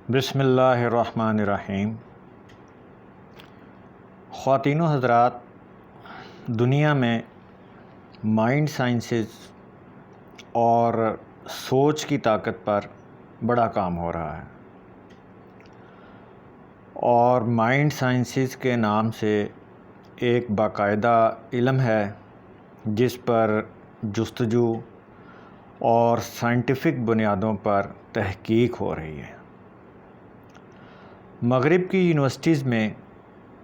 بسم اللہ الرحمن الرحیم۔ خواتین و حضرات، دنیا میں مائنڈ سائنسز اور سوچ کی طاقت پر بڑا کام ہو رہا ہے، اور مائنڈ سائنسز کے نام سے ایک باقاعدہ علم ہے جس پر جستجو اور سائنٹیفک بنیادوں پر تحقیق ہو رہی ہے۔ مغرب کی یونیورسٹیز میں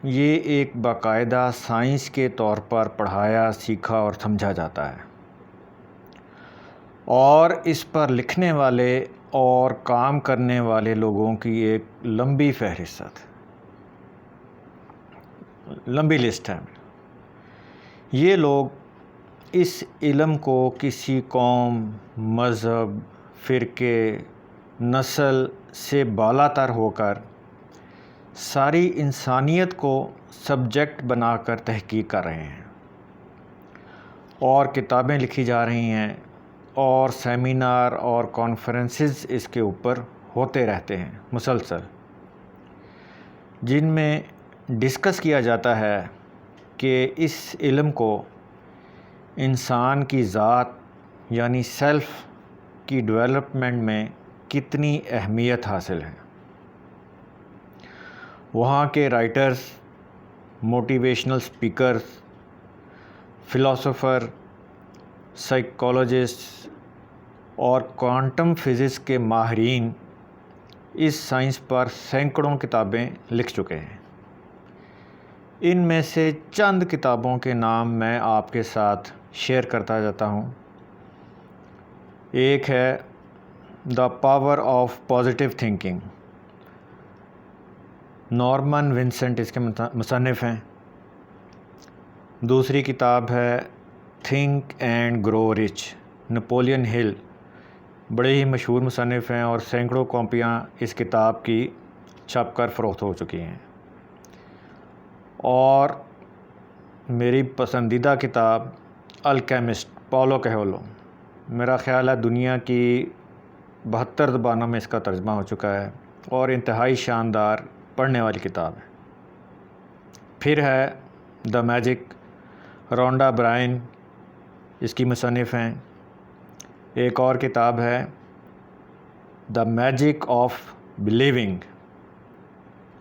یہ ایک باقاعدہ سائنس کے طور پر پڑھایا، سیکھا اور سمجھا جاتا ہے، اور اس پر لکھنے والے اور کام کرنے والے لوگوں کی ایک لمبی فہرست، لمبی لسٹ ہے۔ یہ لوگ اس علم کو کسی قوم، مذہب، فرقے، نسل سے بالا تر ہو کر ساری انسانیت کو سبجیکٹ بنا کر تحقیق کر رہے ہیں، اور کتابیں لکھی جا رہی ہیں، اور سیمینار اور کانفرنسز اس کے اوپر ہوتے رہتے ہیں مسلسل، جن میں ڈسکس کیا جاتا ہے کہ اس علم کو انسان کی ذات یعنی سیلف کی ڈیولپمنٹ میں کتنی اہمیت حاصل ہے۔ وہاں کے writers, motivational speakers, philosopher, psychologist اور کوانٹم فزکس کے ماہرین اس سائنس پر سینکڑوں کتابیں لکھ چکے ہیں۔ ان میں سے چند کتابوں کے نام میں آپ کے ساتھ شیئر کرتا جاتا ہوں۔ ایک ہے the power of positive thinking, Norman Vincent اس کے مصنف ہیں۔ دوسری کتاب ہے think and grow rich, Napoleon Hill, بڑے ہی مشہور مصنف ہیں، اور سینکڑوں کاپیاں اس کتاب کی چھپ کر فروخت ہو چکی ہیں۔ اور میری پسندیدہ کتاب الکیمسٹ، پاولو کویلو، میرا خیال ہے دنیا کی 72 زبانوں میں اس کا ترجمہ ہو چکا ہے، اور انتہائی شاندار پڑھنے والی کتاب ہے۔ پھر ہے دا میجک، رونڈا برائن اس کی مصنف ہیں۔ ایک اور کتاب ہے the magic of believing,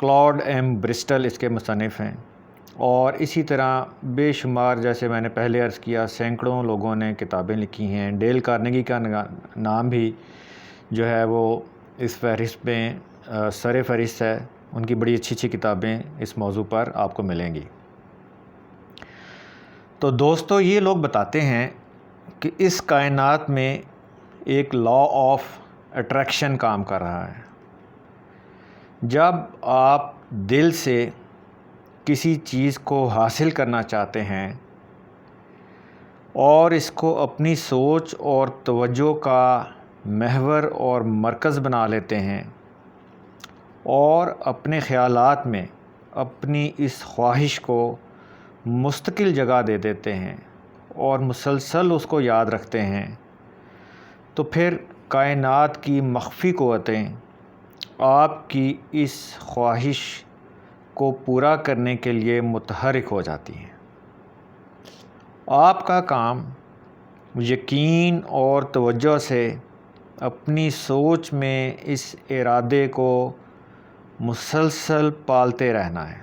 Claude M Bristol اس کے مصنف ہیں۔ اور اسی طرح بے شمار، جیسے میں نے پہلے عرض کیا، سینکڑوں لوگوں نے کتابیں لکھی ہیں۔ ڈیل کارنیگی کا نام بھی جو ہے وہ اس فہرست میں سر فہرست ہے۔ ان کی بڑی اچھی اچھی کتابیں اس موضوع پر آپ کو ملیں گی۔ تو دوستو، یہ لوگ بتاتے ہیں کہ اس کائنات میں ایک لا آف اٹریکشن کام کر رہا ہے۔ جب آپ دل سے کسی چیز کو حاصل کرنا چاہتے ہیں اور اس کو اپنی سوچ اور توجہ کا محور اور مرکز بنا لیتے ہیں، اور اپنے خیالات میں اپنی اس خواہش کو مستقل جگہ دے دیتے ہیں اور مسلسل اس کو یاد رکھتے ہیں، تو پھر کائنات کی مخفی قوتیں آپ کی اس خواہش کو پورا کرنے کے لیے متحرک ہو جاتی ہیں۔ آپ کا کام یقین اور توجہ سے اپنی سوچ میں اس ارادے کو مسلسل پالتے رہنا ہے،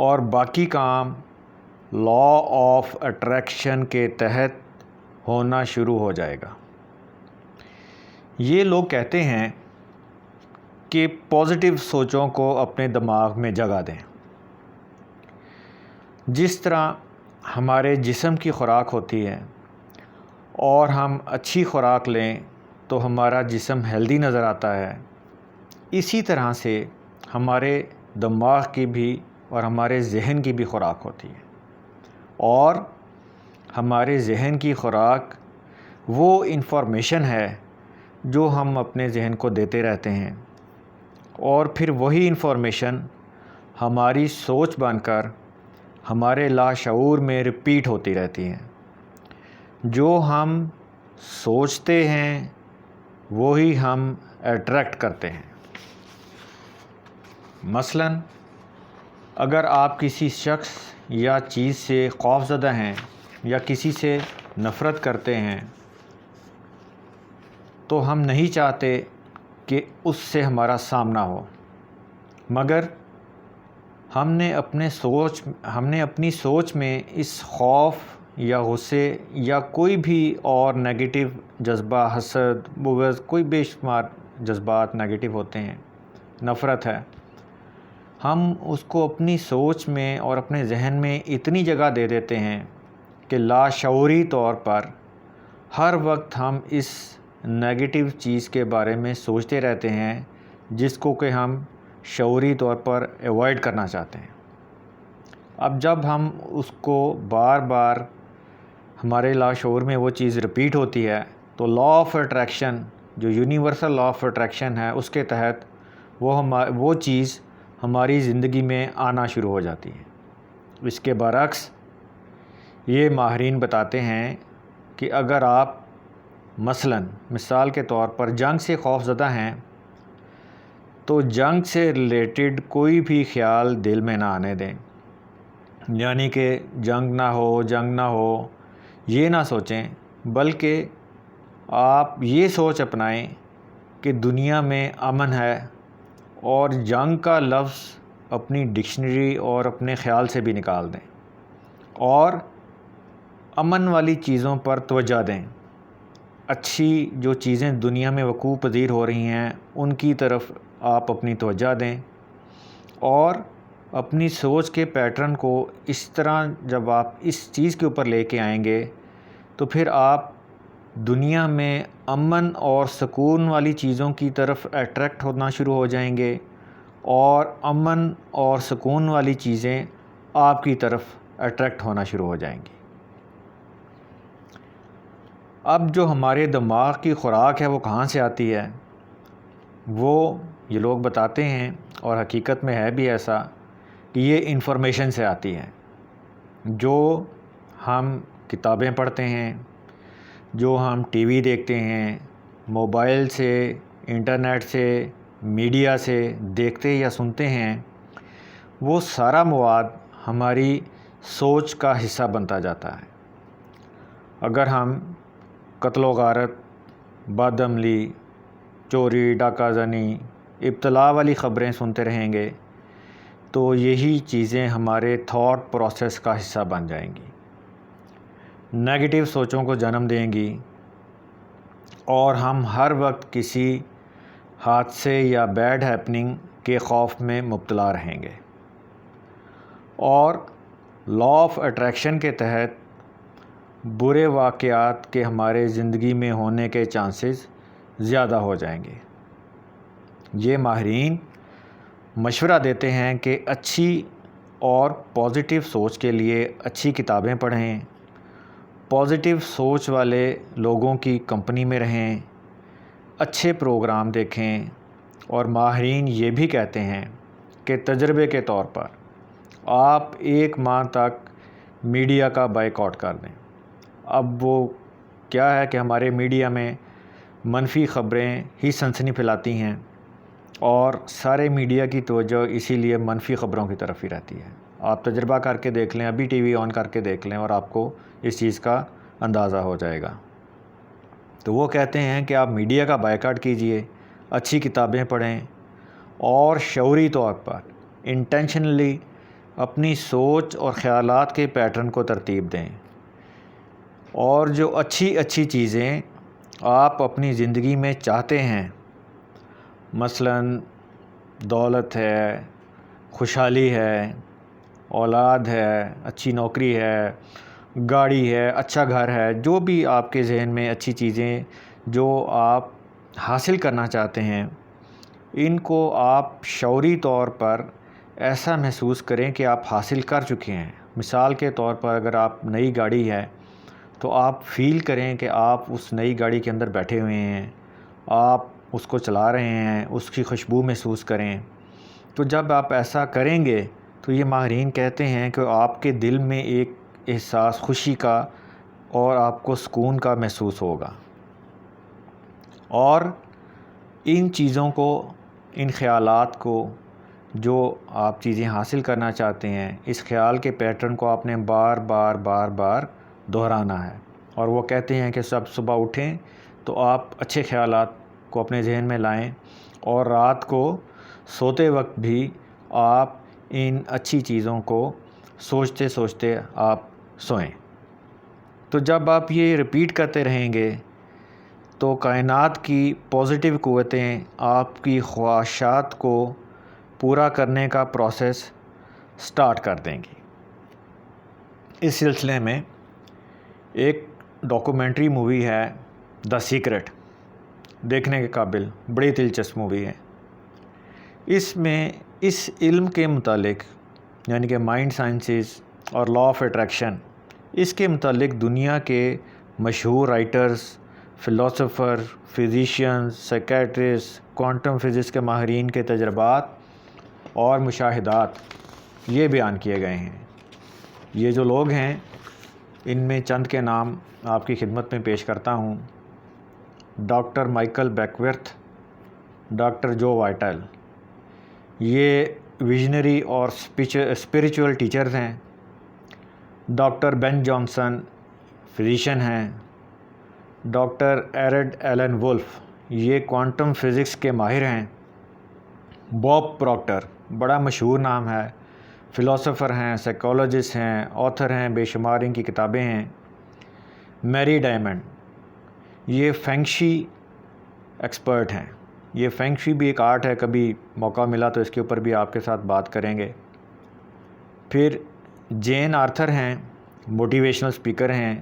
اور باقی کام لا آف اٹریکشن کے تحت ہونا شروع ہو جائے گا۔ یہ لوگ کہتے ہیں کہ پازیٹیو سوچوں کو اپنے دماغ میں جگہ دیں۔ جس طرح ہمارے جسم کی خوراک ہوتی ہے، اور ہم اچھی خوراک لیں تو ہمارا جسم ہیلدی نظر آتا ہے، اسی طرح سے ہمارے دماغ کی بھی اور ہمارے ذہن کی بھی خوراک ہوتی ہے، اور ہمارے ذہن کی خوراک وہ انفارمیشن ہے جو ہم اپنے ذہن کو دیتے رہتے ہیں، اور پھر وہی انفارمیشن ہماری سوچ بن کر ہمارے لاشعور میں ریپیٹ ہوتی رہتی ہیں۔ جو ہم سوچتے ہیں وہی ہم اٹریکٹ کرتے ہیں۔ مثلاً اگر آپ کسی شخص یا چیز سے خوف زدہ ہیں یا کسی سے نفرت کرتے ہیں تو ہم نہیں چاہتے کہ اس سے ہمارا سامنا ہو، مگر ہم نے اپنی سوچ میں اس خوف یا غصے یا کوئی بھی اور نیگیٹو جذبہ، حسد، بغض، کوئی بے شمار جذبات نیگیٹو ہوتے ہیں، نفرت ہے، ہم اس کو اپنی سوچ میں اور اپنے ذہن میں اتنی جگہ دے دیتے ہیں کہ لاشعوری طور پر ہر وقت ہم اس نیگیٹو چیز کے بارے میں سوچتے رہتے ہیں جس کو کہ ہم شعوری طور پر ایوائڈ کرنا چاہتے ہیں۔ اب جب ہم اس کو بار بار ہمارے لاشعور میں وہ چیز ریپیٹ ہوتی ہے تو لا آف اٹریکشن، جو یونیورسل لا آف اٹریکشن ہے، اس کے تحت وہ چیز ہماری زندگی میں آنا شروع ہو جاتی ہے۔ اس کے برعکس یہ ماہرین بتاتے ہیں کہ اگر آپ مثال کے طور پر جنگ سے خوف زدہ ہیں تو جنگ سے ریلیٹڈ کوئی بھی خیال دل میں نہ آنے دیں، یعنی کہ جنگ نہ ہو یہ نہ سوچیں، بلکہ آپ یہ سوچ اپنائیں کہ دنیا میں امن ہے، اور جنگ کا لفظ اپنی ڈکشنری اور اپنے خیال سے بھی نکال دیں اور امن والی چیزوں پر توجہ دیں۔ اچھی جو چیزیں دنیا میں وقوع پذیر ہو رہی ہیں ان کی طرف آپ اپنی توجہ دیں، اور اپنی سوچ کے پیٹرن کو اس طرح جب آپ اس چیز کے اوپر لے کے آئیں گے تو پھر آپ دنیا میں امن اور سکون والی چیزوں کی طرف اٹریکٹ ہونا شروع ہو جائیں گے، اور امن اور سکون والی چیزیں آپ کی طرف اٹریکٹ ہونا شروع ہو جائیں گی۔ اب جو ہمارے دماغ کی خوراک ہے وہ کہاں سے آتی ہے؟ وہ یہ لوگ بتاتے ہیں، اور حقیقت میں ہے بھی ایسا، کہ یہ انفارمیشن سے آتی ہے۔ جو ہم کتابیں پڑھتے ہیں، جو ہم ٹی وی دیکھتے ہیں، موبائل سے، انٹرنیٹ سے، میڈیا سے دیکھتے یا سنتے ہیں، وہ سارا مواد ہماری سوچ کا حصہ بنتا جاتا ہے۔ اگر ہم قتل و غارت، بد عملی، چوری، ڈاکہ زنی، ابتلا والی خبریں سنتے رہیں گے تو یہی چیزیں ہمارے تھاٹ پروسیس کا حصہ بن جائیں گی، نیگیٹو سوچوں کو جنم دیں گی، اور ہم ہر وقت کسی حادثے یا بیڈ ہیپننگ کے خوف میں مبتلا رہیں گے، اور لا آف اٹریکشن کے تحت برے واقعات کے ہمارے زندگی میں ہونے کے چانسز زیادہ ہو جائیں گے۔ یہ ماہرین مشورہ دیتے ہیں کہ اچھی اور پازیٹیو سوچ کے لیے اچھی کتابیں پڑھیں، پازیٹیو سوچ والے لوگوں کی کمپنی میں رہیں، اچھے پروگرام دیکھیں، اور ماہرین یہ بھی کہتے ہیں کہ تجربے کے طور پر آپ 1 ماہ تک میڈیا کا بائیکاٹ کر دیں۔ اب وہ کیا ہے کہ ہمارے میڈیا میں منفی خبریں ہی سنسنی پھیلاتی ہیں، اور سارے میڈیا کی توجہ اسی لیے منفی خبروں کی طرف ہی رہتی ہے۔ آپ تجربہ کر کے دیکھ لیں، ابھی ٹی وی آن کر کے دیکھ لیں، اور آپ کو اس چیز کا اندازہ ہو جائے گا۔ تو وہ کہتے ہیں کہ آپ میڈیا کا بائیکاٹ کیجئے، اچھی کتابیں پڑھیں، اور شعوری طور پر انٹینشنلی اپنی سوچ اور خیالات کے پیٹرن کو ترتیب دیں، اور جو اچھی چیزیں آپ اپنی زندگی میں چاہتے ہیں، مثلاً دولت ہے، خوشحالی ہے، اولاد ہے، اچھی نوکری ہے، گاڑی ہے، اچھا گھر ہے، جو بھی آپ کے ذہن میں اچھی چیزیں جو آپ حاصل کرنا چاہتے ہیں، ان کو آپ شعوری طور پر ایسا محسوس کریں کہ آپ حاصل کر چکے ہیں۔ مثال کے طور پر اگر آپ نئی گاڑی ہے تو آپ فیل کریں کہ آپ اس نئی گاڑی کے اندر بیٹھے ہوئے ہیں، آپ اس کو چلا رہے ہیں، اس کی خوشبو محسوس کریں۔ تو جب آپ ایسا کریں گے تو یہ ماہرین کہتے ہیں کہ آپ کے دل میں ایک احساس خوشی کا اور آپ کو سکون کا محسوس ہوگا، اور ان چیزوں کو، ان خیالات کو، جو آپ چیزیں حاصل کرنا چاہتے ہیں، اس خیال کے پیٹرن کو آپ نے بار بار بار بار دہرانا ہے۔ اور وہ کہتے ہیں کہ سب صبح اٹھیں تو آپ اچھے خیالات کو اپنے ذہن میں لائیں، اور رات کو سوتے وقت بھی آپ ان اچھی چیزوں کو سوچتے سوچتے آپ سوئیں۔ تو جب آپ یہ رپیٹ کرتے رہیں گے تو کائنات کی پازیٹیو قوتیں آپ کی خواہشات کو پورا کرنے کا پروسیس سٹارٹ کر دیں گی۔ اس سلسلے میں ایک ڈاکومنٹری مووی ہے دا سیکرٹ، دیکھنے کے قابل، بڑی دلچسپ مووی ہے۔ اس میں اس علم کے متعلق، یعنی کہ مائنڈ سائنسز اور لا آف اٹریکشن، اس کے متعلق دنیا کے مشہور writers, philosopher, فزیشینز، psychiatrist, quantum physics کے ماہرین کے تجربات اور مشاہدات یہ بیان کیے گئے ہیں۔ یہ جو لوگ ہیں ان میں چند کے نام آپ کی خدمت میں پیش کرتا ہوں۔ ڈاکٹر مائیکل بیکورتھ، ڈاکٹر جو وائٹل، یہ ویژنری اور اسپریچول ٹیچرز ہیں۔ ڈاکٹر بین جانسن فزیشین ہیں۔ ڈاکٹر ایرڈ ایلن وولف، یہ کوانٹم فزکس کے ماہر ہیں۔ باب پراکٹر، بڑا مشہور نام ہے، فلاسفر ہیں، سائیکالوجسٹ ہیں، آتھر ہیں، بے شمار ان کی کتابیں ہیں۔ میری ڈائمنڈ، یہ فینگ شی ایکسپرٹ ہیں۔ یہ فینگ شی بھی ایک آرٹ ہے، کبھی موقع ملا تو اس کے اوپر بھی آپ کے ساتھ بات کریں گے۔ پھر جین آرتھر ہیں، موٹیویشنل سپیکر ہیں۔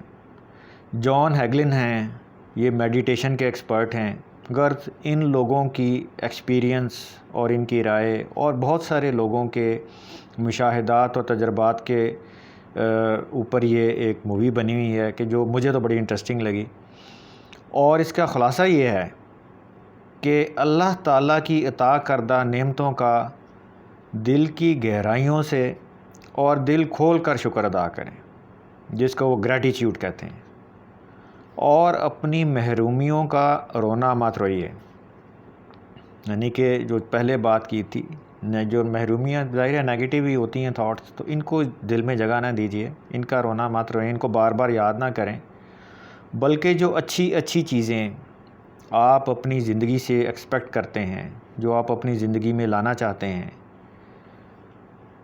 جان ہیگلن ہیں، یہ میڈیٹیشن کے ایکسپرٹ ہیں۔ غرض ان لوگوں کی ایکسپیرینس اور ان کی رائے اور بہت سارے لوگوں کے مشاہدات اور تجربات کے اوپر یہ ایک مووی بنی ہوئی ہے کہ جو مجھے تو بڑی انٹرسٹنگ لگی۔ اور اس کا خلاصہ یہ ہے کہ اللہ تعالیٰ کی عطا کردہ نعمتوں کا دل کی گہرائیوں سے اور دل کھول کر شکر ادا کریں، جس کو وہ گریٹیٹیوڈ کہتے ہیں، اور اپنی محرومیوں کا رونا مت روئیے۔ یعنی کہ جو پہلے بات کی تھی، جو محرومیاں ظاہر ہے نیگیٹیو ہی ہوتی ہیں تھاٹس، تو ان کو دل میں جگہ نہ دیجیے، ان کا رونا مت روئیں، ان کو بار بار یاد نہ کریں، بلکہ جو اچھی اچھی چیزیں آپ اپنی زندگی سے ایکسپیکٹ کرتے ہیں، جو آپ اپنی زندگی میں لانا چاہتے ہیں،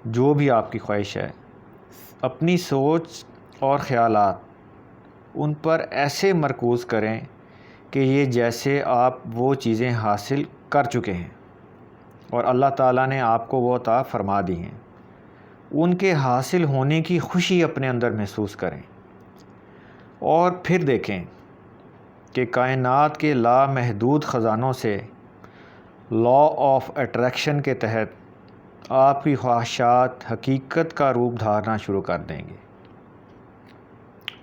جو بھی آپ کی خواہش ہے، اپنی سوچ اور خیالات ان پر ایسے مرکوز کریں کہ یہ جیسے آپ وہ چیزیں حاصل کر چکے ہیں اور اللہ تعالیٰ نے آپ کو وہ عطا فرما دی ہیں، ان کے حاصل ہونے کی خوشی اپنے اندر محسوس کریں، اور پھر دیکھیں کہ کائنات کے لامحدود خزانوں سے لا آف اٹریکشن کے تحت آپ کی خواہشات حقیقت کا روپ دھارنا شروع کر دیں گے۔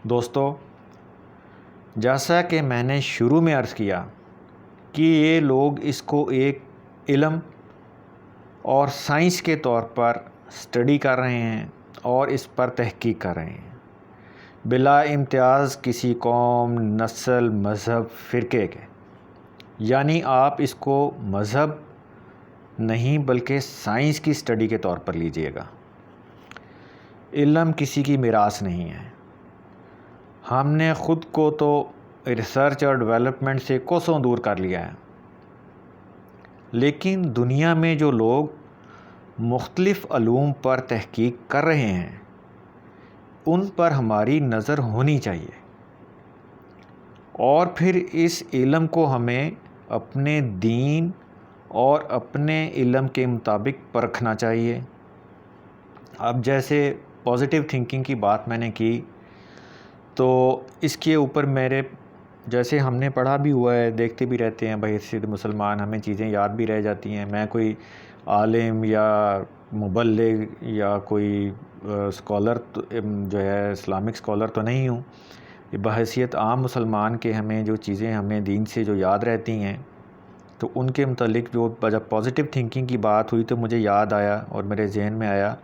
دوستو، جیسا کہ میں نے شروع میں عرض کیا کہ یہ لوگ اس کو ایک علم اور سائنس کے طور پر اسٹڈی کر رہے ہیں اور اس پر تحقیق کر رہے ہیں، بلا امتیاز کسی قوم، نسل، مذہب، فرقے کے۔ یعنی آپ اس کو مذہب نہیں بلکہ سائنس کی اسٹڈی کے طور پر لیجئے گا۔ علم کسی کی میراث نہیں ہے۔ ہم نے خود کو تو ریسرچ اور ڈیولپمنٹ سے کوسوں دور کر لیا ہے، لیکن دنیا میں جو لوگ مختلف علوم پر تحقیق کر رہے ہیں ان پر ہماری نظر ہونی چاہیے، اور پھر اس علم کو ہمیں اپنے دین اور اپنے علم کے مطابق پرکھنا چاہیے۔ اب جیسے پازیٹیو تھنکنگ کی بات میں نے کی، تو اس کے اوپر میرے جیسے ہم نے پڑھا بھی ہوا ہے، دیکھتے بھی رہتے ہیں، بحیثیت مسلمان ہمیں چیزیں یاد بھی رہ جاتی ہیں۔ میں کوئی عالم یا مبلغ یا کوئی اسکالر جو ہے اسلامک اسکالر تو نہیں ہوں، بحیثیت عام مسلمان کے ہمیں جو چیزیں ہمیں دین سے جو یاد رہتی ہیں، تو ان کے متعلق جو جب پازیٹیو تھنکنگ کی بات ہوئی تو مجھے یاد آیا اور میرے ذہن میں آیا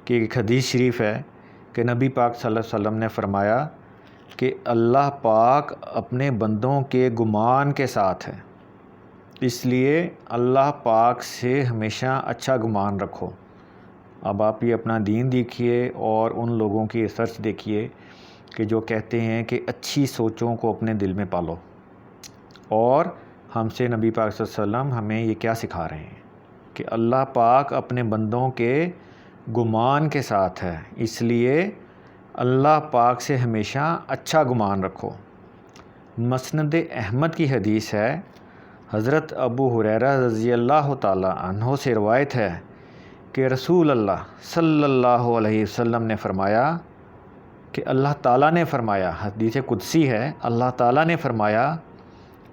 کہ ایک حدیث شریف ہے کہ نبی پاک صلی اللہ علیہ وسلم نے فرمایا کہ اللہ پاک اپنے بندوں کے گمان کے ساتھ ہے، اس لیے اللہ پاک سے ہمیشہ اچھا گمان رکھو۔ اب آپ یہ اپنا دین دیکھیے اور ان لوگوں کی ریسرچ دیکھیے کہ جو کہتے ہیں کہ اچھی سوچوں کو اپنے دل میں پالو، اور ہم سے نبی پاک صلی اللہ علیہ وسلم ہمیں یہ کیا سکھا رہے ہیں کہ اللہ پاک اپنے بندوں کے گمان کے ساتھ ہے، اس لیے اللہ پاک سے ہمیشہ اچھا گمان رکھو۔ مسند احمد کی حدیث ہے، حضرت ابو ہریرہ رضی اللہ تعالیٰ عنہ سے روایت ہے کہ رسول اللہ صلی اللہ علیہ وسلم نے فرمایا کہ اللہ تعالیٰ نے فرمایا، حدیث قدسی ہے، اللہ تعالیٰ نے فرمایا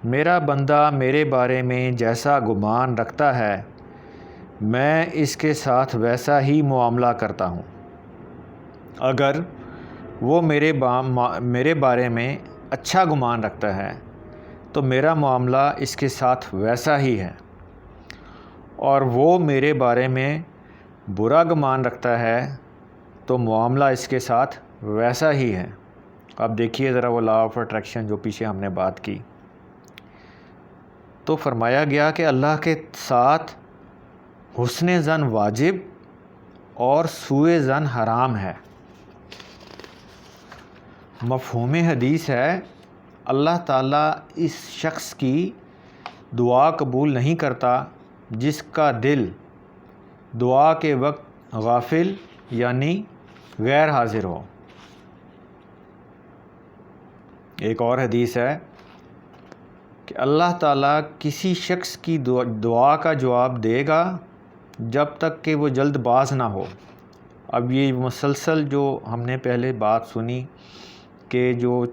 میرا بندہ میرے بارے میں جیسا گمان رکھتا ہے میں اس کے ساتھ ویسا ہی معاملہ کرتا ہوں۔ اگر وہ میرے بارے میں اچھا گمان رکھتا ہے تو میرا معاملہ اس کے ساتھ ویسا ہی ہے، اور وہ میرے بارے میں برا گمان رکھتا ہے تو معاملہ اس کے ساتھ ویسا ہی ہے۔ اب دیکھیے ذرا وہ لا آف اٹریکشن جو پیچھے ہم نے بات کی، تو فرمایا گیا کہ اللہ کے ساتھ حسن ظن واجب اور سوء ظن حرام ہے۔ مفہوم حدیث ہے اللہ تعالیٰ اس شخص کی دعا قبول نہیں کرتا جس کا دل دعا کے وقت غافل یعنی غیر حاضر ہو۔ ایک اور حدیث ہے کہ اللہ تعالیٰ کسی شخص کی دعا کا جواب دے گا جب تک کہ وہ جلد باز نہ ہو۔ اب یہ مسلسل جو ہم نے پہلے بات سنی کہ جو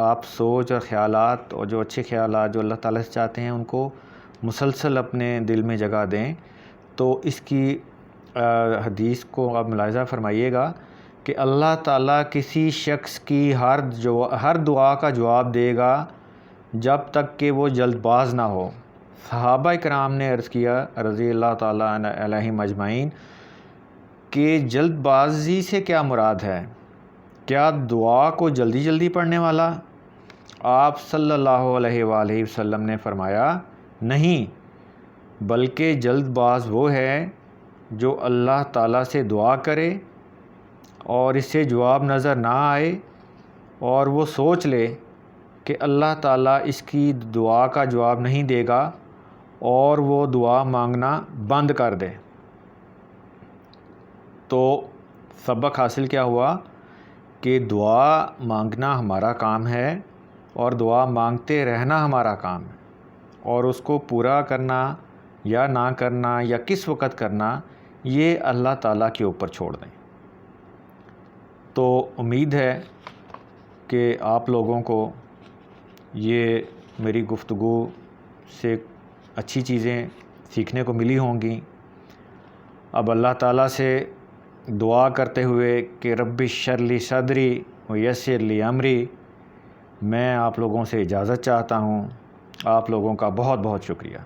آپ سوچ اور خیالات اور جو اچھے خیالات جو اللہ تعالیٰ سے چاہتے ہیں ان کو مسلسل اپنے دل میں جگہ دیں، تو اس کی حدیث کو آپ ملاحظہ فرمائیے گا کہ اللہ تعالیٰ کسی شخص کی ہر دعا کا جواب دے گا جب تک کہ وہ جلد باز نہ ہو۔ صحابہ کرام نے عرض کیا رضی اللہ تعالیٰ علیہم اجمعین کہ جلد بازی سے کیا مراد ہے؟ کیا دعا کو جلدی جلدی پڑھنے والا؟ آپ صلی اللہ علیہ وآلہ وسلم نے فرمایا نہیں، بلکہ جلد باز وہ ہے جو اللہ تعالیٰ سے دعا کرے اور اس سے جواب نظر نہ آئے اور وہ سوچ لے کہ اللہ تعالیٰ اس کی دعا کا جواب نہیں دے گا اور وہ دعا مانگنا بند کر دے۔ تو سبق حاصل کیا ہوا کہ دعا مانگنا ہمارا کام ہے اور دعا مانگتے رہنا ہمارا کام ہے، اور اس کو پورا کرنا یا نہ کرنا یا کس وقت کرنا یہ اللہ تعالیٰ کے اوپر چھوڑ دیں۔ تو امید ہے کہ آپ لوگوں کو یہ میری گفتگو سے اچھی چیزیں سیکھنے کو ملی ہوں گی۔ اب اللہ تعالیٰ سے دعا کرتے ہوئے کہ رب اشرح لی صدری ویسر لی امری، میں آپ لوگوں سے اجازت چاہتا ہوں۔ آپ لوگوں کا بہت بہت شکریہ۔